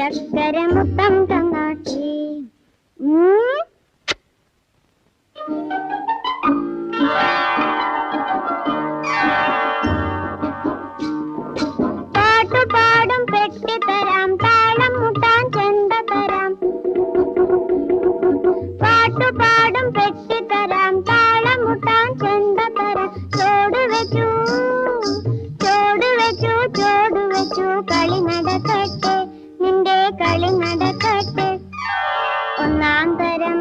ചക്കര മുത്തം തന്നാട്ടെ. പാട്ടുപാടും പെട്ടിത്തരാം, താളം മുട്ടാൻ ചെണ്ട തരാം. പാട്ടുപാടും പെട്ടിത്തരാം, താളം മുട്ടാൻ ചെണ്ട തരാം. ചോട് വെച്ചു ചോട് വെച്ചു ചോട് വെച്ചു, കളി നടക്കട്ടെ നിന്റെ കളി നടക്കട്ടെ. ഒന്നാം തരം